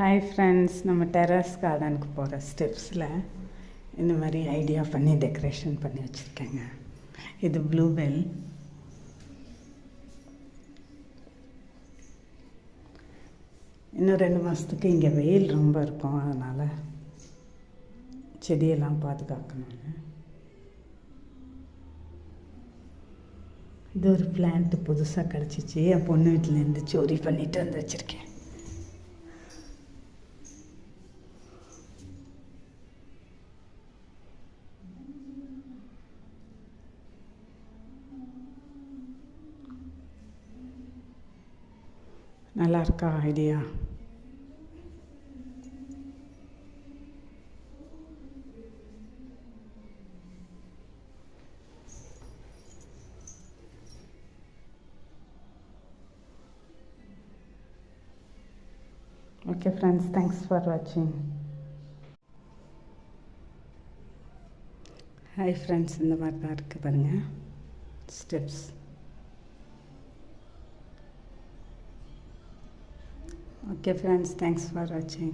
Hi friends, நம்ம terrace கார்டனுக்கு போகிற ஸ்டெப்ஸில் இந்த மாதிரி ஐடியா பண்ணி டெக்கரேஷன் பண்ணி வச்சுருக்கேங்க. இது ப்ளூபெல். இன்னும் 2 மாதத்துக்கு இங்கே வெயில் ரொம்ப இருக்கும், அதனால் செடியெல்லாம் பாதுகாக்கணுங்க. இது ஒரு பிளான்ட்டு புதுசாக கிடச்சிச்சு, என் பொண்ணு வீட்டிலேருந்து சோரி பண்ணிட்டு வந்து வச்சுருக்கேன். நல்லா இருக்கா idea? Okay friends, thanks for வாட்சிங். ஹாய் ஃப்ரெண்ட்ஸ், இந்த மாதிரி தான் இருக்குது பாருங்கள் steps. Okay friends, thanks for watching.